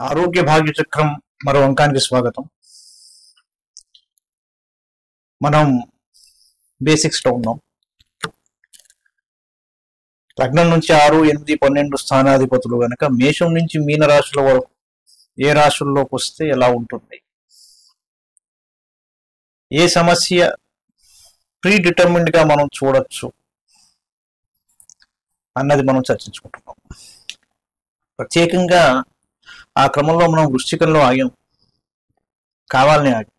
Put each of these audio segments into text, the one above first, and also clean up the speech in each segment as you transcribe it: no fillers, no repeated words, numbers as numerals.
ఆరోగ్య భాగ్య చక్రం మరో అంకానికి స్వాగతం. మనం బేసిక్స్ లో ఉన్నాం. లగ్నం నుంచి 6, 8, 12 స్థానాధిపతులు గనక మేషం నుంచి మీన రాశుల వరకు ఏ రాశుల్లోకి వస్తే ఎలా ఉంటుంది, ఏ సమస్య ప్రీ డిటర్మిన్డ్ గా మనం చూడొచ్చు అన్నది మనం చర్చించుకుంటున్నాం. ప్రత్యేకంగా ఆ క్రమంలో మనం వృశ్చికంలో ఆగాం, కావాలని ఆగాం.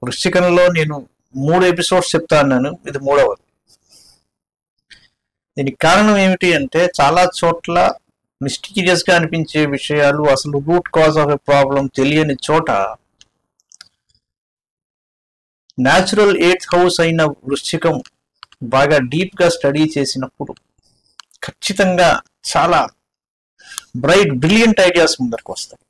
వృశ్చికంలో నేను 3 ఎపిసోడ్స్ చెప్తా అన్నాను, ఇది 3వది. దీనికి కారణం ఏమిటి అంటే, చాలా చోట్ల మిస్టీరియస్ గా అనిపించే విషయాలు, అసలు root cause of a problem తెలియని చోట న్యాచురల్ 8th హౌస్ అయిన వృశ్చికం బాగా డీప్ గా స్టడీ చేసినప్పుడు ఖచ్చితంగా చాలా బ్రిలియంట్ ఐడియాస్ ముందరకు వస్తాయి.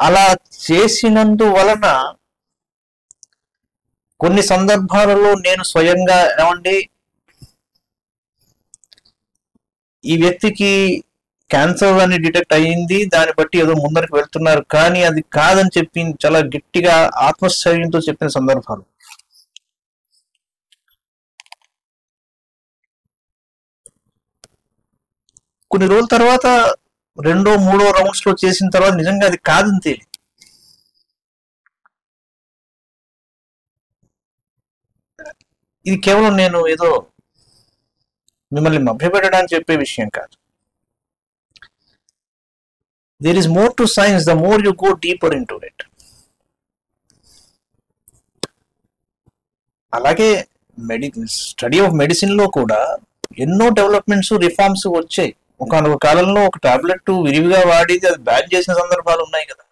అలా చేసినందువలన కొన్ని సందర్భాలలో నేను స్వయంగా ఏమండి ఈ వ్యక్తికి క్యాన్సర్ అని డిటెక్ట్ అయ్యింది, దాన్ని బట్టి ఏదో ముందరికి వెళ్తున్నారు, కానీ అది కాదని చెప్పి చాలా గట్టిగా ఆత్మస్థైర్యంతో చెప్పిన సందర్భాలు. కొన్ని రోజుల తర్వాత 2వ, 3వ రౌండ్స్ లో చేసిన తర్వాత నిజంగా అది కాదని తేలి. ఇది కేవలం నేను ఏదో మిమ్మల్ని మభ్యపెట్టడానికి చెప్పే విషయం కాదు. There is more to science the more you go deeper into it. అలాగే స్టడీ ఆఫ్ మెడిసిన్ లో కూడా ఎన్నో డెవలప్మెంట్స్, రిఫార్మ్స్ వచ్చాయి. ఒకనొక కాలంలో ఒక టాబ్లెట్ విరివిగా వాడితే అది బ్యాన్ చేసిన సందర్భాలు ఉన్నాయి కదా.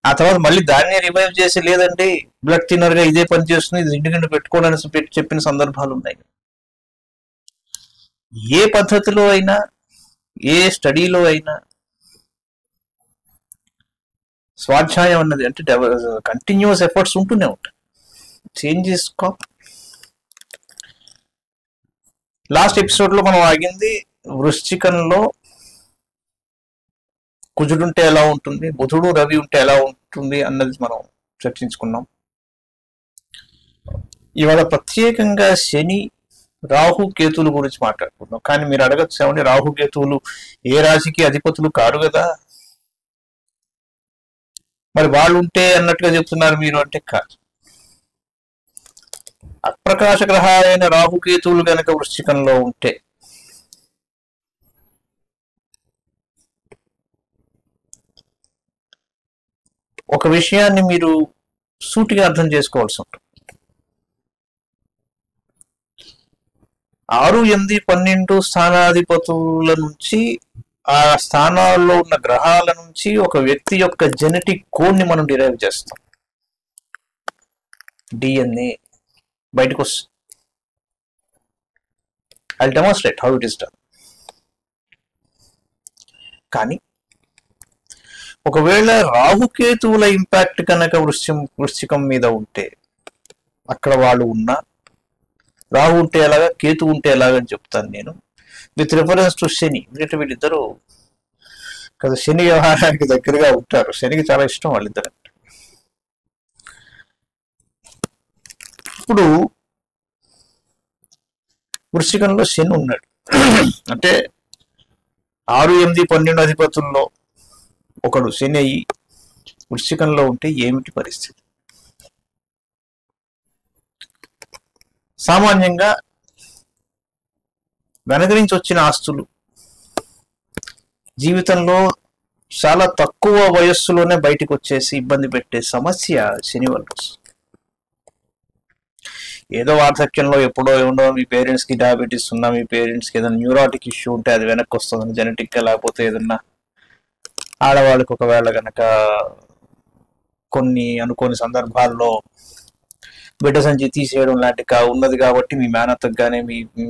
ఆ తర్వాత మళ్ళీ దాన్ని రివైవ్ చేసి, లేదండి బ్లడ్ థిన్నర్ గా ఇదే పని చేస్తుంది, ఇది ఇంటికి పెట్టుకోవాలని చెప్పిన సందర్భాలు ఉన్నాయి. ఏ పద్ధతిలో అయినా, ఏ స్టడీలో అయినా స్వాధ్యాయం అన్నది అంటే కంటిన్యూస్ ఎఫర్ట్స్ ఉంటూనే ఉంటాయి. చేంజెస్ లాస్ట్ ఎపిసోడ్ లో మనం ఆగింది వృశ్చికంలో కుజుడుంటే ఎలా ఉంటుంది, బుధుడు రవి ఉంటే ఎలా ఉంటుంది అన్నది మనం చర్చించుకున్నాం. ఇవాళ ప్రత్యేకంగా శని, రాహు, కేతువుల గురించి మాట్లాడుకుందాం. కానీ మీరు అడగచ్చు, ఏమంటే రాహు కేతువులు ఏ రాశికి అధిపతులు కారు కదా, మరి వాళ్ళు ఉంటే అన్నట్టుగా చెప్తున్నారు మీరు అంటే కాదు. అప్రకాశ గ్రహాలైన రాహుకేతువులు గనక వృశ్చికంలో ఉంటే ఒక విషయాన్ని మీరు సూటిగా అర్థం చేసుకోవాల్సి ఉంటుంది. 6, 8, 12 స్థానాధిపతుల నుంచి, ఆ స్థానాల్లో ఉన్న గ్రహాల నుంచి ఒక వ్యక్తి యొక్క జెనెటిక్ కోడ్ ని మనం డిరైవ్ చేస్తాం. DNA బయటకు వస్తుంది. I demonstrate how it is done. కానీ ఒకవేళ రాహుకేతువుల ఇంపాక్ట్ కనుక వృశ్చికం మీద ఉంటే, అక్కడ వాళ్ళు ఉన్నా, రాహు ఉంటే ఎలాగా, కేతు ఉంటే ఎలాగని చెప్తాను నేను, విత్ రిఫరెన్స్ టు శని. వీళ్ళిద్దరూ కదా శని వ్యవహారానికి దగ్గరగా ఉంటారు. శనికి చాలా ఇష్టం వాళ్ళిద్దరు. ఇప్పుడు వృశ్చికంలో శని ఉన్నాడు అంటే 6, 8, 12 అధిపతుల్లో ఒకడు శని అయ్యి వృశ్చికంలో ఉంటే ఏమిటి పరిస్థితి? సామాన్యంగా వెనక నుంచి వచ్చిన ఆస్తులు జీవితంలో చాలా తక్కువ వయస్సులోనే బయటకు వచ్చేసి ఇబ్బంది పెట్టే సమస్య శని వల్ల వస్తుంది. ఏదో వార్ధక్యంలో ఎప్పుడో ఏమో మీ పేరెంట్స్కి డయాబెటీస్ ఉన్నా, మీ పేరెంట్స్కి ఏదైనా న్యూరాటిక్ ఇష్యూ ఉంటే అది వెనక్కి వస్తుందని జెనెటిక్గా, లేకపోతే ఏదన్నా ఆడవాళ్ళకి ఒకవేళ కనుక కొన్ని అనుకోని సందర్భాల్లో బిడ్డ సంచి తీసేయడం లాంటి ఉన్నది కాబట్టి మీ మేనత్తకు కానీ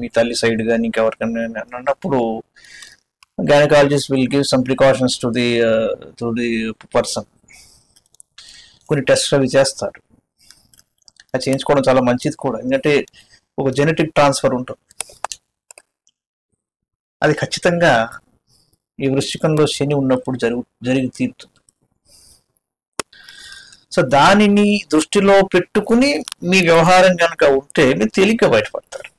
మీ తల్లి సైడ్ కానీ ఇంకెవరికైనా అన్నప్పుడు gynaecologist will give some precautions to the person. కొన్ని టెస్ట్ అవి చేస్తారు, అది చేయించుకోవడం చాలా మంచిది కూడా, ఎందుకంటే ఒక జెనెటిక్ ట్రాన్స్ఫర్ ఉంటుంది. అది ఖచ్చితంగా ఈ వృశ్చికంలో శని ఉన్నప్పుడు జరిగి తీరుతుంది. సో దానిని దృష్టిలో పెట్టుకుని మీ వ్యవహారం కనుక ఉంటే మీరు తేలిక బయటపడతారు.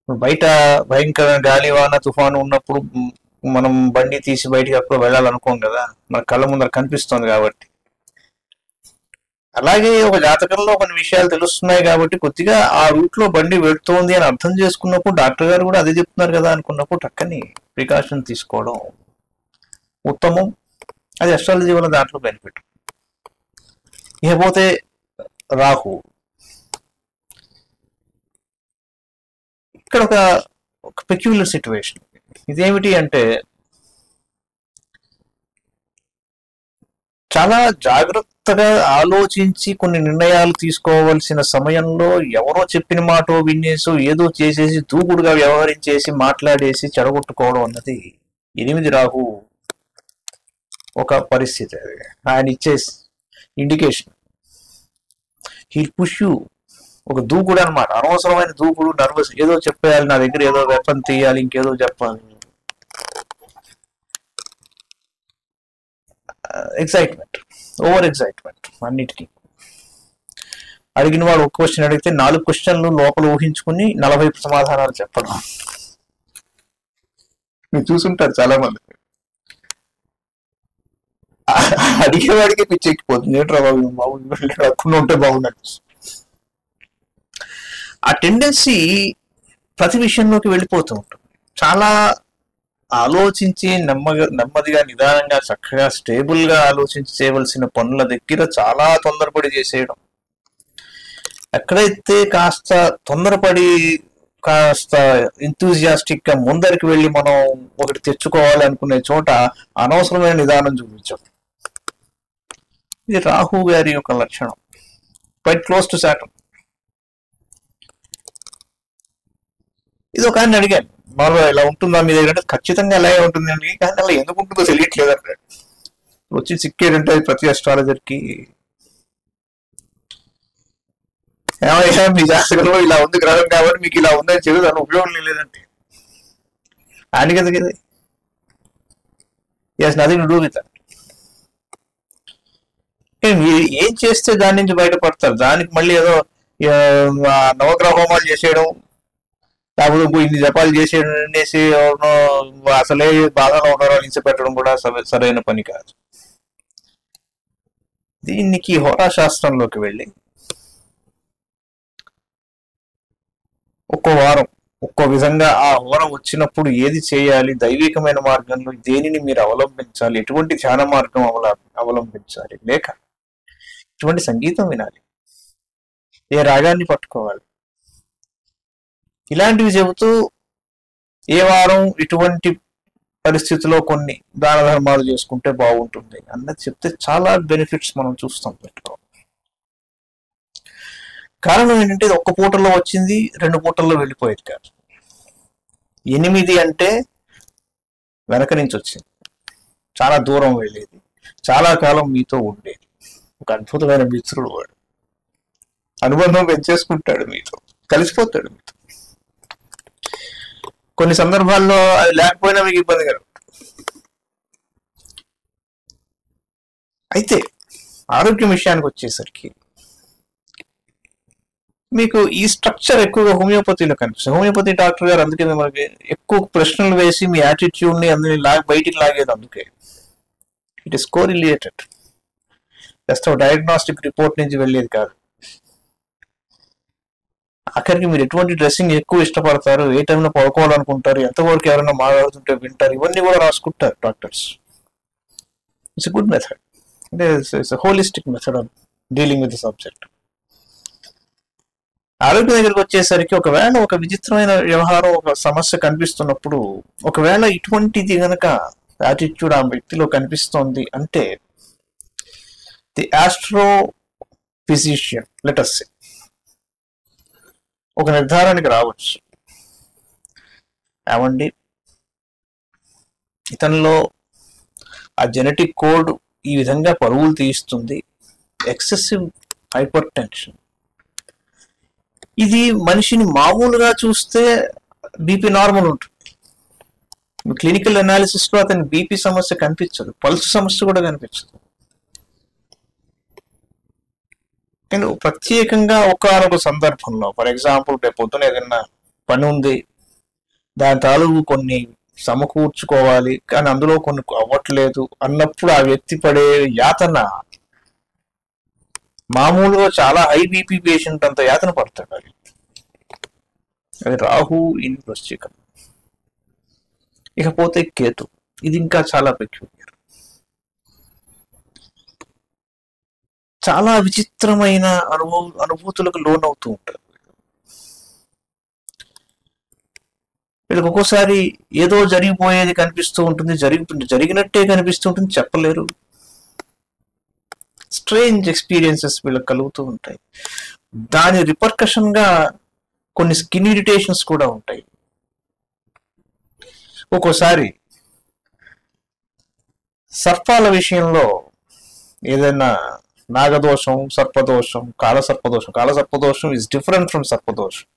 బయట భయంకర గాలివాన తుఫాను ఉన్నప్పుడు మనం బండి తీసి బయటికి అప్పుడు వెళ్ళాలనుకోం కదా, మన కళ్ళ ముందర కనిపిస్తుంది కాబట్టి. అలాగే ఒక జాతకంలో కొన్ని విషయాలు తెలుస్తున్నాయి కాబట్టి కొద్దిగా ఆ రూట్ లో బండి వెళుతోంది అని అర్థం చేసుకున్నప్పుడు డాక్టర్ గారు కూడా అదే చెప్తున్నారు కదా అనుకున్నప్పుడు టక్కని ప్రికాషన్ తీసుకోవడం ఉత్తమం. అది అస్ట్రాలజీ వల్ల దాంట్లో బెనిఫిట్. ఇకపోతే రాహు, ఇక్కడ ఒక పెక్యులర్ సిచ్యువేషన్. ఇదేమిటి అంటే చాలా జాగ్రత్తగా ఆలోచించి కొన్ని నిర్ణయాలు తీసుకోవాల్సిన సమయంలో ఎవరో చెప్పిన మాటో వినేసో ఏదో చేసేసి దూకుడుగా వ్యవహరించేసి మాట్లాడేసి చెడగొట్టుకోవడం అన్నది 8 రాహు ఒక పరిస్థితి. ఆయన ఇచ్చే ఇండికేషన్ హీల్ పుష్ యూ, ఒక దూకుడు అనమాట, అనవసరమైన దూకుడు, నర్వస్, ఏదో చెప్పేయాలి, నా దగ్గర ఏదో వెపన్ తీయాలి, ఇంకేదో చెప్పాలి, ఎక్సైట్మెంట్, ఓవర్ ఎక్సైట్మెంట్. అన్నిటికీ అడిగిన వాడు ఒక క్వశ్చన్ అడిగితే 4 క్వశ్చన్లు లోపల ఊహించుకుని 40 సమాధానాలు చెప్పడం. మీరు చూసుంటారు చాలా మంది. అడిగేవాడికి పిచ్చెక్కిపోతుంది, ఏంట్రా బాబు అక్కడ ఉంటే బాగున్నట్టు. ఆ టెండెన్సీ ప్రతి విషయంలోకి వెళ్ళిపోతూ ఉంటుంది. చాలా ఆలోచించి నెమ్మదిగా నిదానంగా చక్కగా స్టేబుల్ గా ఆలోచించి చేయవలసిన పనుల దగ్గర చాలా తొందరపడి చేసేయడం. ఎక్కడైతే కాస్త తొందరపడి కాస్త ఎంతూజియాస్టిక్ గా ముందరికి వెళ్ళి మనం ఒకటి తెచ్చుకోవాలి అనుకునే చోట అనవసరమైన నిదానం చూపించాం. ఇది రాహు గారి యొక్క లక్షణం, క్వైట్ క్లోజ్ టు సాటర్న్. ఇది ఒక ఆయన అడిగాను, మామూలుగా ఇలా ఉంటుందా మీ దగ్గర అంటే ఖచ్చితంగా అలాగే ఉంటుందండి, కానీ అలా ఎందుకు ఉంటుందో తెలియట్లేదు అన్నాడు. వచ్చి సిక్కేదంటే ప్రతి అస్ట్రాలజర్కి ఏమయ్యా మీ జాతకంలో ఇలా ఉంది గ్రహం కాబట్టి మీకు ఇలా ఉందని చెప్పి దాని ఉపయోగం లేదంటే ఆయనకి ఎందుకు ఇది? Is nothing to do with that. ఏం చేస్తే దాని నుంచి బయటపడతారు? దానికి మళ్ళీ ఏదో నవగ్రహ హోమాలు చేసేయడం, లేకపోతే ఇన్ని జపాలు చేసేసి అసలే బాధలో ఉన్నారో హింస పెట్టడం కూడా సరైన పని కాదు. దీనికి హోరాశాస్త్రంలోకి వెళ్ళి ఒక్కో వారం ఒక్కో విధంగా ఆ హోరం వచ్చినప్పుడు ఏది చేయాలి, దైవికమైన మార్గంలో దేనిని మీరు అవలంబించాలి, ఎటువంటి ధ్యాన మార్గం అవలంబించాలి, లేక ఎటువంటి సంగీతం వినాలి, ఏ రాగాన్ని పట్టుకోవాలి, ఇలాంటివి చెబుతూ ఏ వారం ఇటువంటి పరిస్థితిలో కొన్ని దాన ధర్మాలు చేసుకుంటే బాగుంటుంది అన్నది చెప్తే చాలా బెనిఫిట్స్ మనం చూస్తాం పెట్టుకోవాలి. కారణం ఏంటంటే ఇది ఒక్క పూటల్లో వచ్చింది, 2 పూటల్లో వెళ్ళిపోయేది కాదు. 8 అంటే వెనక నుంచి వచ్చింది, చాలా దూరం వెళ్ళేది, చాలా కాలం మీతో ఉండేది, ఒక అద్భుతమైన మిత్రుడు వాడు, అనుబంధం పెంచేసుకుంటాడు మీతో, కలిసిపోతాడు మీతో. కొన్ని సందర్భాల్లో అది లేకపోయినా మీకు ఇబ్బంది కలుగుతుంది. అయితే ఆరోగ్యం విషయానికి వచ్చేసరికి మీకు ఈ స్ట్రక్చర్ ఎక్కువగా హోమియోపతిలో కనిపిస్తుంది. హోమియోపతి డాక్టర్ గారు అందుకే మనకి ఎక్కువ ప్రశ్నలు వేసి మీ యాటిట్యూడ్ని అందరినీ బయటికి లాగేది అందుకే. It is correlated, just diagnostic report నుంచి వెళ్ళేది కాదు. అక్కడికి మీరు ఎటువంటి డ్రెస్సింగ్ ఎక్కువ ఇష్టపడతారు, ఏ టైంలో పడుకోవాలనుకుంటారు, ఎంతవరకు ఎవరైనా మాట్లాడుతుంటే వింటారు, ఇవన్నీ కూడా రాసుకుంటారు డాక్టర్స్. ఇట్స్ గుడ్ మెథడ్, అంటే it's holistic method of dealing with the subject. ఆరోగ్యం దగ్గరికి వచ్చేసరికి ఒకవేళ ఒక విచిత్రమైన వ్యవహారం, ఒక సమస్య కనిపిస్తున్నప్పుడు, ఒకవేళ ఇటువంటిది గనక యాటిట్యూడ్ ఆ వ్యక్తిలో కనిపిస్తోంది అంటే, the astro physician let us say ఒక నిర్ధారణకి రావచ్చు. ఏమండి, ఇతనిలో ఆ జెనెటిక్ కోడ్ ఈ విధంగా పరుగులు తీస్తుంది, ఎక్సెసివ్ హైపర్ టెన్షన్. ఇది మనిషిని మామూలుగా చూస్తే బీపీ నార్మల్ ఉంటుంది, క్లినికల్ అనాలిసిస్ లో అతని బీపీ సమస్య కనిపించదు, పల్స్ సమస్య కూడా కనిపించదు. కానీ ప్రత్యేకంగా ఒకనొక సందర్భంలో, ఫర్ ఎగ్జాంపుల్ రేపు పొద్దున ఏదైనా పని ఉంది, దాని తాలూకు కొన్ని సమకూర్చుకోవాలి, కానీ అందులో కొన్ని అవ్వట్లేదు అన్నప్పుడు ఆ వ్యక్తి పడే యాతన మామూలుగా చాలా హై బీపీ పేషెంట్ అంత యాతన పడతాడు. అది రాహు ఇన్ వృశ్చికం. ఇకపోతే కేతు, ఇది ఇంకా చాలా పెక్యులియర్. చాలా విచిత్రమైన అనుభూతులకు లోనవుతూ ఉంటారు. వీళ్ళకి ఒక్కోసారి ఏదో జరిగిపోయేది కనిపిస్తూ ఉంటుంది, జరిగినట్టే కనిపిస్తూ ఉంటుంది, చెప్పలేరు. స్ట్రేంజ్ ఎక్స్పీరియన్సెస్ వీళ్ళకి కలుగుతూ ఉంటాయి. దాని రిపర్కషన్ గా కొన్ని స్కిన్ ఇరిటేషన్స్ కూడా ఉంటాయి. ఒక్కోసారి సర్పాల విషయంలో ఏదైనా నాగదోషం, సర్పదోషం, కాలసర్పదోషం ఇస్ డిఫరెంట్ ఫ్రమ్ సర్పదోషం.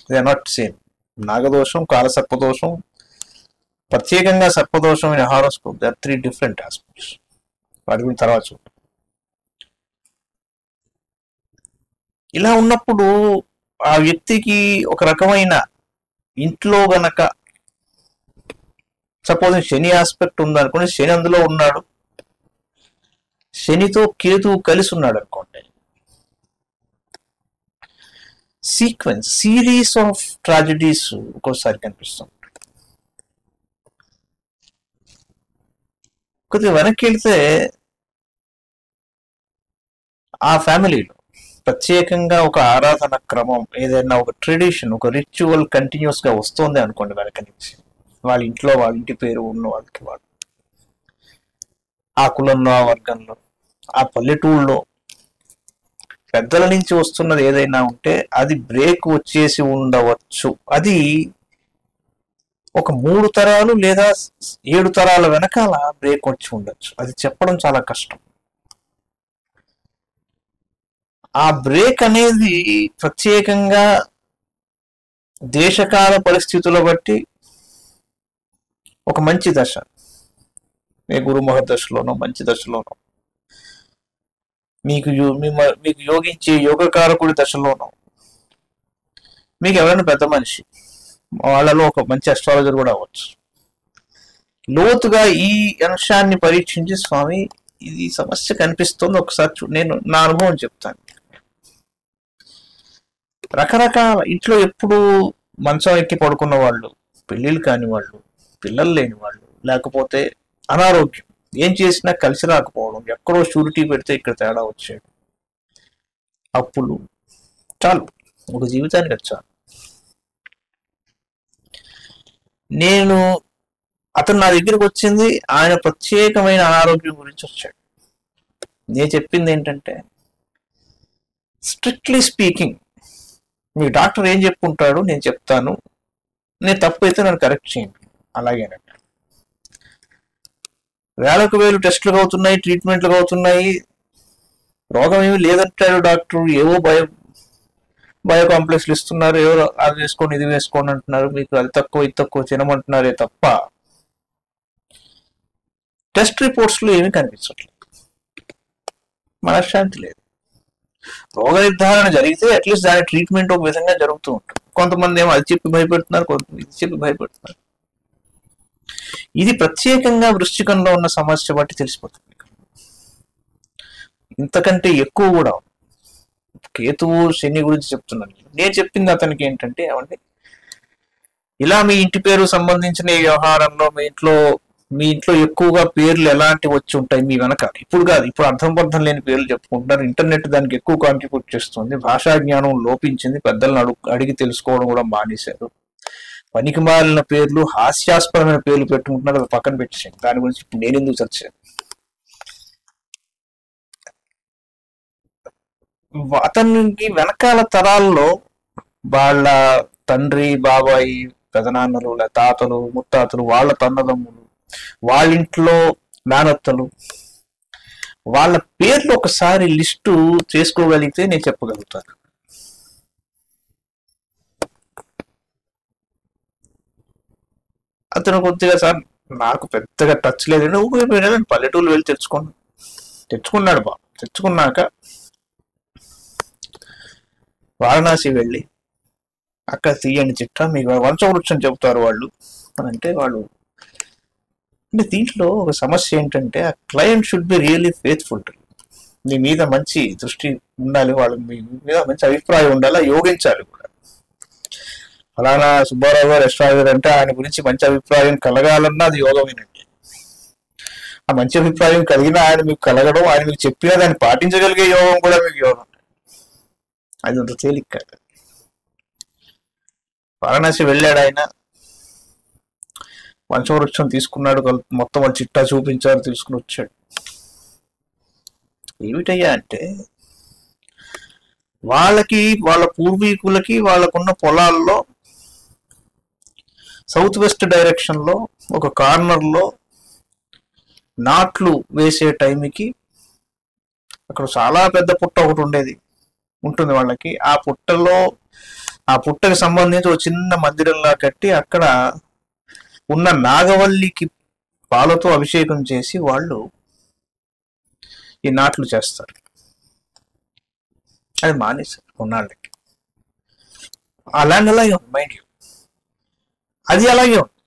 They are not same. నాగదోషం, కాలసర్పదోషం, ప్రత్యేకంగా సర్పదోషం in horoscope, they are 3 different aspects. వాటి గురించి తర్వాత చూద్దాం. ఇలా ఉన్నప్పుడు ఆ వ్యక్తికి ఒక రకమైన ఇంట్లో గనక సపోజ్ శని ఆస్పెక్ట్ ఉందనుకోండి, శని అందులో ఉన్నాడు, శనితో కేతువు కలిసి ఉన్నాడు అనుకోండి, సిరీస్ ఆఫ్ ట్రాజడీస్ ఒక్కోసారి కనిపిస్తుంది. కొద్దిగా వెనక్కి వెళ్తే ఆ ఫ్యామిలీలో ప్రత్యేకంగా ఒక ఆరాధన క్రమం, ఏదైనా ఒక ట్రెడిషన్, ఒక రిచువల్ కంటిన్యూస్ గా వస్తుంది అనుకోండి వెనక నుంచి, వాళ్ళ ఇంట్లో వాళ్ళ ఇంటి పేరు ఉన్న వాళ్ళకి, వాళ్ళు ఆ కులంలో, ఆ వర్గంలో, ఆ పల్లెటూళ్ళలో పెద్దల నుంచి వస్తున్నది ఏదైనా ఉంటే అది బ్రేక్ వచ్చేసి ఉండవచ్చు. అది ఒక 3 తరాలు లేదా 7 తరాల వెనకాల బ్రేక్ వచ్చి ఉండొచ్చు. అది చెప్పడం చాలా కష్టం. ఆ బ్రేక్ అనేది ప్రత్యేకంగా దేశకాల పరిస్థితుల బట్టి ఒక మంచి దశ, ఏ గురు మహర్దశలోనో మంచి దశలోనో, మీకు యోగించే యోగకారకుడి దశలోనో, మీకు ఎవరైనా పెద్ద మనిషి వాళ్ళలో ఒక మంచి అస్ట్రాలజర్ కూడా అవ్వచ్చు, లోతుగా ఈ అంశాన్ని పరీక్షించి స్వామి ఇది సమస్య కనిపిస్తుంది ఒకసారి నేను నా అనుభవం చెప్తాను. రకరకాల ఇంట్లో ఎప్పుడు మంచం ఎక్కి పడుకున్న వాళ్ళు, పెళ్ళిళ్ళు కాని వాళ్ళు, పిల్లలు లేని వాళ్ళు, లేకపోతే అనారోగ్యం, ఏం చేసినా కలిసి రాకపోవడం, ఎక్కడో షూరిటీ పెడితే ఇక్కడ తేడా వచ్చాడు, అప్పులు, చాలు ఒక జీవితానికి వచ్చాను. అతను నా దగ్గరికి వచ్చింది ఆయన ప్రత్యేకమైన అనారోగ్యం గురించి వచ్చాడు. నేను చెప్పింది ఏంటంటే, స్ట్రిక్ట్లీ స్పీకింగ్ మీ డాక్టర్ ఏం చెప్పుకుంటాడు నేను చెప్తాను, నేను తప్పు అయితే నన్ను కరెక్ట్ చేయండి, అలాగేనండి. వేలకు వేలు టెస్టులు అవుతున్నాయి, ట్రీట్మెంట్లు అవుతున్నాయి, రోగం ఏమి లేదంటాడు డాక్టర్, ఏవో బయో కాంప్లెక్స్లు ఇస్తున్నారు, ఎవరో అది వేసుకోండి ఇది వేసుకోండి అంటున్నారు, మీకు అది తక్కువ ఇది తక్కువ తినమంటున్నారే తప్ప టెస్ట్ రిపోర్ట్స్ లో ఏమీ కనిపించట్లేదు, మనశ్శాంతి లేదు. రోగ నిర్ధారణ జరిగితే అట్లీస్ట్ దాని ట్రీట్మెంట్ ఒక విధంగా జరుగుతూ ఉంటుంది. కొంతమంది ఏమో అది చెప్పి భయపెడుతున్నారు, కొంతమంది ఇది చెప్పి భయపెడుతున్నారు. ఇది ప్రత్యేకంగా వృశ్చికంలో ఉన్న సమస్య బట్టి తెలిసిపోతుంది. ఇంతకంటే ఎక్కువ కూడా కేతువు శని గురించి చెప్తున్నాను. నేను చెప్పింది అతనికి ఏంటంటే, ఏమంటే ఇలా మీ ఇంటి పేరు సంబంధించిన ఈ వ్యవహారంలో మీ ఇంట్లో ఎక్కువగా పేర్లు ఎలాంటి వచ్చి ఉంటాయి మీ వెనక. ఇప్పుడు కాదు, ఇప్పుడు అర్థం లేని పేర్లు చెప్పుకుంటారు. ఇంటర్నెట్ దానికి ఎక్కువ కాంట్రిబ్యూట్ చేస్తుంది. భాషా జ్ఞానం లోపించింది. పెద్దలను అడిగి తెలుసుకోవడం కూడా మానేశారు. పనికి మాలిన పేర్లు, హాస్యాస్పదమైన పేర్లు పెట్టుకుంటున్నారు. అది పక్కన పెట్టేసాను. దాని గురించి ఇప్పుడు నేను ఎందుకు చర్చాను. అతనికి వెనకాల తరాల్లో వాళ్ళ తండ్రి, బాబాయి, పెదనాన్నలు, తాతలు, ముత్తాతలు, వాళ్ళ తన్నదమ్ములు, వాళ్ళింట్లో నానత్తలు, వాళ్ళ పేర్లు ఒకసారి లిస్టు చేసుకోగలిగితే నేను చెప్పగలుగుతాను. అతను కొద్దిగా, సార్ నాకు పెద్దగా టచ్ లేదండి, ఊపిరి పల్లెటూరు వెళ్ళి తెచ్చుకున్నాడు. తెచ్చుకున్నాక వారణాసి వెళ్ళి అక్కడ తీయండి చిట్టా, మీకు వంశవృక్షం చెబుతారు వాళ్ళు అని అంటే, అంటే దీంట్లో ఒక సమస్య ఏంటంటే, ఆ client should be really faithful. మీ మీద మంచి దృష్టి ఉండాలి, వాళ్ళకి మీ మీద మంచి అభిప్రాయం ఉండాలి, యోగించాలి కూడా. ఫలానా సుబ్బారావు గారు ఎస్ట్రాగర్ అంటే ఆయన గురించి మంచి అభిప్రాయం కలగాలన్నా అది యోగమేనండి. ఆ మంచి అభిప్రాయం కలిగిన ఆయన మీకు కలగడం, ఆయన మీకు చెప్పినా దాన్ని పాటించగలిగే యోగం కూడా మీకు యోగం. అది అంత తేలిక కాదు. వారణాసి వెళ్ళాడు ఆయన, వంశవృక్షం తీసుకున్నాడు, మొత్తం వాళ్ళు చిట్టా చూపించారు, తీసుకుని వచ్చాడు. ఏమిటయ్యా అంటే, వాళ్ళ పూర్వీకులకి వాళ్ళకున్న పొలాల్లో సౌత్ వెస్ట్ డైరెక్షన్ లో ఒక కార్నర్ లో నాట్లు వేసే టైంకి అక్కడ చాలా పెద్ద పుట్ట ఒకటి ఉంటుంది వాళ్ళకి. ఆ పుట్టకి సంబంధించి ఒక చిన్న మందిరంలా కట్టి అక్కడ ఉన్న నాగవల్లికి పాలతో అభిషేకం చేసి వాళ్ళు ఈ నాట్లు చేస్తారు. అది మానేశారు కొన్నాళ్ళకి. అలాగే మైండ్ యూ, అది అలాగే ఉంది.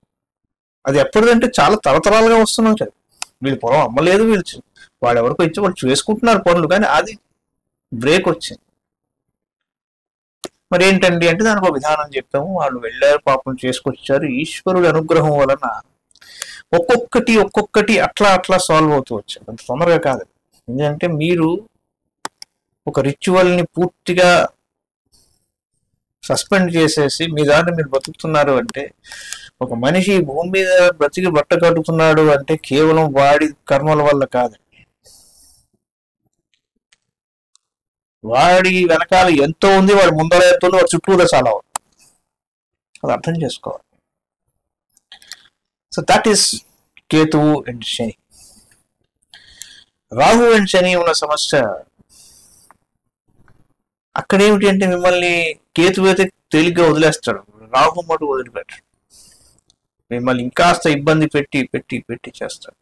అది ఎప్పటిదంటే చాలా తరతరాలుగా వస్తున్నాం సార్. వీళ్ళు పొలం అమ్మలేదు, వాళ్ళు ఎవరికో ఇచ్చి వాళ్ళు చేసుకుంటున్నారు పనులు, కానీ అది బ్రేక్ వచ్చింది. మరి ఏంటండి అంటే, దానికి ఒక విధానం చెప్పాము. వాళ్ళు వెళ్ళారు, పాపం చేసుకొచ్చారు. ఈశ్వరుడి అనుగ్రహం వలన ఒక్కొక్కటి అట్లా సాల్వ్ అవుతూ వచ్చారు. అంత తొందరగా కాదు. ఎందుకంటే మీరు ఒక రిచువల్ని పూర్తిగా సస్పెండ్ చేసేసి మీ దాన్ని మీరు బతుకుతున్నారు అంటే, ఒక మనిషి భూమి మీద బ్రతికి బట్ట కట్టుతున్నాడు అంటే కేవలం వాడి కర్మల వల్ల కాదండి. వాడి వెనకాల ఎంతో ఉంది, వాడి ముందర ఎంతో ఉంది, వాడి చుట్టూరా చాలా ఉంది. అది అర్థం చేసుకోవాలి. సో దట్ ఈస్ కేతువు అండ్ శని. రాహు అండ్ శని ఉన్న సమస్య అక్కడేమిటి అంటే, మిమ్మల్ని కేతువు అయితే తేలిగ్గా వదిలేస్తాడు, రాహు మటు వదిలిపెట్టాడు. మిమ్మల్ని ఇంకాస్త ఇబ్బంది పెట్టి చేస్తాడు.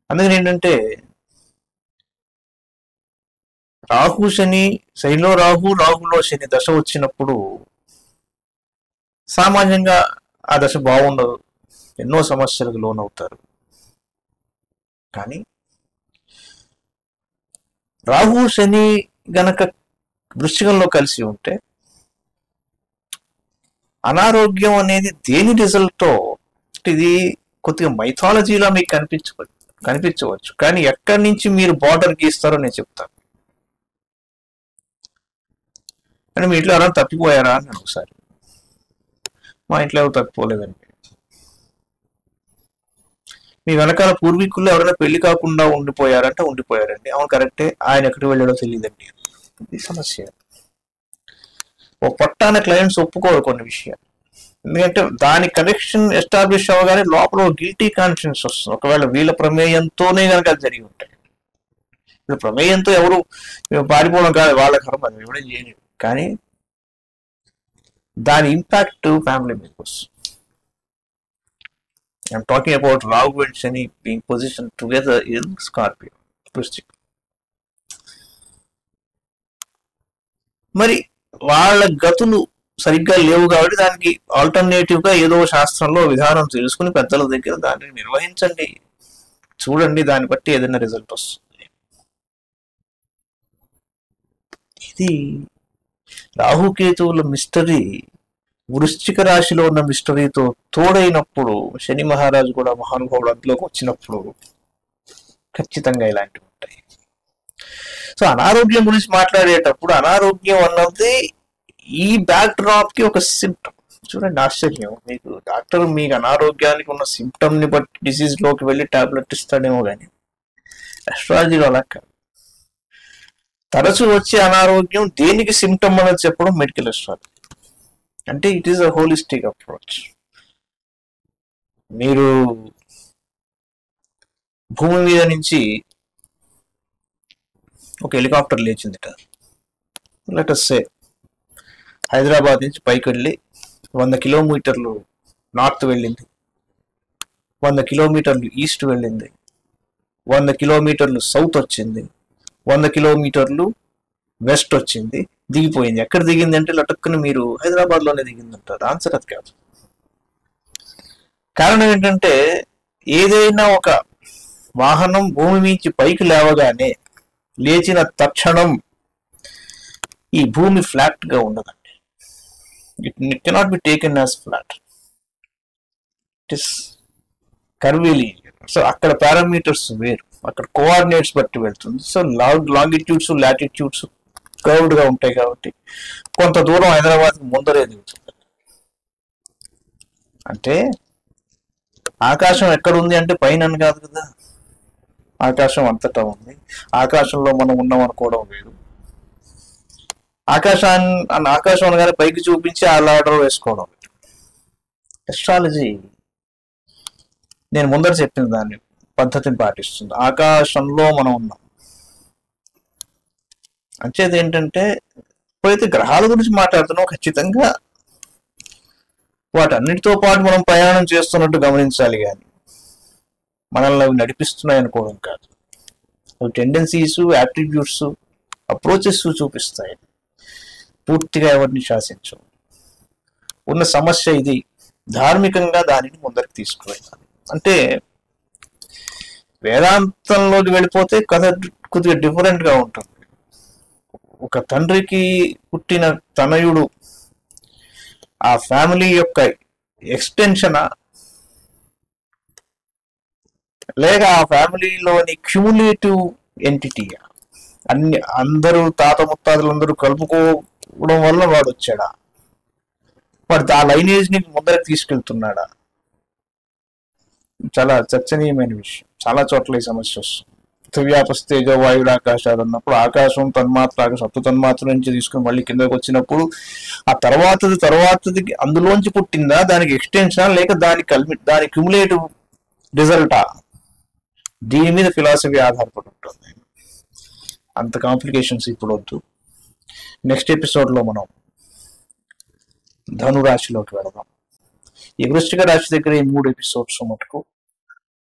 అందుకని ఏంటంటే, రాహు శని, శనిలో రాహు, రాహులో శని దశ వచ్చినప్పుడు సామాన్యంగా ఆ దశ బాగుండదు, ఎన్నో సమస్యలకు లోనవుతారు. కానీ రాహు శని గనక వృశ్చికంలో కలిసి ఉంటే అనారోగ్యం అనేది దేని రిజల్టో, ఇది కొద్దిగా మైథాలజీలో మీకు కనిపించవచ్చు, కానీ ఎక్కడి నుంచి మీరు బార్డర్ గీస్తారో నేను చెప్తాను. అంటే మీ ఇంట్లో ఎవరైనా తప్పిపోయారా అని ఒకసారి, మా ఇంట్లో ఎవరు తప్పిపోలేదండి. మీ వెనకాల పూర్వీకుల్లో ఎవరైనా పెళ్లి కాకుండా ఉండిపోయారంటే ఉండిపోయారండి. అవును కరెక్టే, ఆయన ఎక్కడికి వెళ్ళాడో తెలియదండి. ఇది సమస్య. ఒక పట్టాన క్లయింట్స్ ఒప్పుకోరు కొన్ని విషయాలు, ఎందుకంటే దాని కనెక్షన్ ఎస్టాబ్లిష్ అవ్వగానే లోపల గిల్టీ కాన్షియన్స్ వస్తుంది. ఒకవేళ వీళ్ళ ప్రమేయంతోనే కనుక అది జరిగి ఉంటాయి. వీళ్ళ ప్రమేయంతో ఎవరు పారిపోవడం కాదు, వాళ్ళ కర్మ, అది ఎవడే చేయలేదు. కానీ దాని ఇంపాక్ట్ ఫ్యామిలీ మీద వస్తుంది. I'm talking about Rahu and Shani being positioned together in Scorpio. మరి వాళ్ళ గతులు సరిగ్గా లేవు కాబట్టి దానికి ఆల్టర్నేటివ్ గా ఏదో శాస్త్రంలో విధానం తెలుసుకుని పెద్దల దగ్గర దాన్ని నిర్వహించండి, చూడండి, దాన్ని బట్టి ఏదైనా రిజల్ట్ వస్తుంది. ఇది రాహుకేతువుల మిస్టరీ వృశ్చిక రాశిలో ఉన్న మిస్టరీతో తోడైనప్పుడు శని మహారాజు కూడా మహానుభావుడు అందులోకి వచ్చినప్పుడు ఖచ్చితంగా ఇలాంటివి ఉంటాయి. సో అనారోగ్యం గురించి మాట్లాడేటప్పుడు అనారోగ్యం అన్నది ఈ బ్యాక్ డ్రాప్ కి ఒక సిమ్టమ్. చూడండి ఆశ్చర్యం, మీకు డాక్టర్ మీకు అనారోగ్యానికి ఉన్న సిమ్టమ్ ని బట్టి డిసీజ్ లోకి వెళ్ళి టాబ్లెట్ ఇస్తాడేమో కానీ అస్ట్రాలజీలో అలా కాదు. తరచు వచ్చే అనారోగ్యం దేనికి సిమ్టమ్ అనేది చెప్పడం మెడికల్ అస్ట్రాలజీ. అంటే it is a holistic approach. మీరు భూమి మీద నుంచి ఒక హెలికాప్టర్ లేచిందిట, లెట్ us సే హైదరాబాద్ నుంచి పైకి వెళ్ళి 100 కిలోమీటర్లు నార్త్ వెళ్ళింది, 100 కిలోమీటర్లు ఈస్ట్ వెళ్ళింది, 100 కిలోమీటర్లు సౌత్ వచ్చింది, 100 కిలోమీటర్లు వెస్ట్ వచ్చింది, దిగిపోయింది. ఎక్కడ దిగింది అంటే లటక్కున మీరు హైదరాబాద్లోనే దిగింది అంటారు. ఆన్సర్ అది కాదు. కారణం ఏంటంటే ఏదైనా ఒక వాహనం భూమి నుంచి పైకి లేవగానే లేచిన తక్షణం ఈ భూమి ఫ్లాట్ గా ఉండదండి. It cannot be taken as flat, it is curvily. So అక్కడ పారామీటర్స్ వేరు, అక్కడ కోఆర్డినేట్స్ బట్టి వెళ్తుంది. సో లాంగిట్యూడ్స్ లాటిట్యూడ్స్ కర్వ్డ్ గా ఉంటాయి కాబట్టి కొంత దూరం హైదరాబాద్ ముందరే దిగుతుంది. అంటే ఆకాశం ఎక్కడ ఉంది అంటే పైన అని కాదు కదా, ఆకాశం అంతటా ఉంది. ఆకాశంలో మనం ఉన్నాం అనుకోవడం వేరు, ఆకాశం అనగానే పైకి చూపించి ఆ ఆర్డర్ వేసుకోవడం వేరు. అస్ట్రాలజీ నేను ముందర చెప్పిన దాన్ని పద్ధతిని పాటిస్తుంది. ఆకాశంలో మనం ఉన్నాం అంచేది ఏంటంటే ఎప్పుడైతే గ్రహాల గురించి మాట్లాడుతున్నాం ఖచ్చితంగా వాటన్నిటితో పాటు మనం ప్రయాణం చేస్తున్నట్టు గమనించాలి, కానీ మనల్ని అవి నడిపిస్తున్నాయి అనుకోవడం కాదు. అవి టెండెన్సీస్, యాట్రిబ్యూట్స్, అప్రోచెస్ చూపిస్తాయి, పూర్తిగా ఎవరిని శాసించవు. ఉన్న సమస్య ఇది, ధార్మికంగా దానిని ముందరికి తీసుకువెళ్ళాలి. అంటే వేదాంతంలోకి వెళ్ళిపోతే కథ కొద్దిగా డిఫరెంట్ గా ఉంటుంది. ఒక తండ్రికి పుట్టిన తనయుడు ఆ ఫ్యామిలీ యొక్క ఎక్స్టెన్షనా లేక ఆ ఫ్యామిలీలోని క్యూములేటివ్ ఎంటిటీయా? అందరూ తాత ముత్తాతలందరూ కలుపుకోవడం వల్ల వాడు వచ్చాడా? వాడు ఆ లైనేజ్ ని ముందరకు తీసుకెళ్తున్నాడా? చాలా చర్చనీయమైన విషయం. చాలా చోట్ల ఈ సమస్య వస్తుంది. పృథివ్యాపస్తేజ వాయుడు ఆకాశాలు అన్నప్పుడు ఆకాశం తన్మాత్ర, సప్త తన్మాత్ర నుంచి తీసుకుని మళ్ళీ కిందకి వచ్చినప్పుడు ఆ తర్వాతది అందులోంచి పుట్టిందా, దానికి ఎక్స్టెన్షన్ లేక దాని క్యుములేటివ్ రిజల్టా? దీని మీద ఫిలాసఫీ ఆధారపడి ఉంటుంది. అంత కాంప్లికేషన్స్ ఇప్పుడు వద్దు. నెక్స్ట్ ఎపిసోడ్లో మనం ధనురాశిలోకి వెళదాం. ఈ వృశ్చిక రాశి దగ్గర ఈ 3 ఎపిసోడ్స్ మటుకు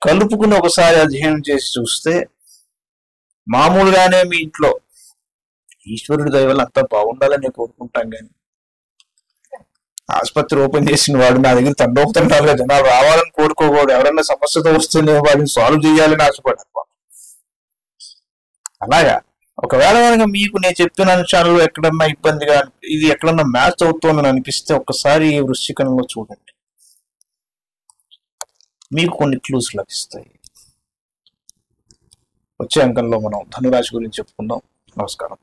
కలుపుకుని ఒకసారి అధ్యయనం చేసి చూస్తే మామూలుగానే మీ ఇంట్లో ఈశ్వరుడి దయ వల్ల అంతా బాగుండాలని కోరుకుంటాం, కానీ ఆసుపత్రి ఓపెన్ చేసిన వాడు నా దగ్గర తండోపుతండాలుగా జనాలు రావాలని కోరుకోకూడదు. ఎవరైనా సమస్యతో వస్తేనే వాడిని సాల్వ్ చేయాలని ఆశపడాలి. అలాగా ఒకవేళ కనుక మీకు నేను చెప్పిన అంశాలలో ఎక్కడన్నా ఇబ్బందిగా, ఇది ఎక్కడన్నా మ్యాచ్ అవుతోందని అనిపిస్తే ఒక్కసారి ఈ వృశ్చికంలో చూడండి, మీకు కొన్ని క్లూస్ లభిస్తాయి. వచ్చే అంకంలో మనం ధనురాశి గురించి చెప్పుకుందాం. నమస్కారం.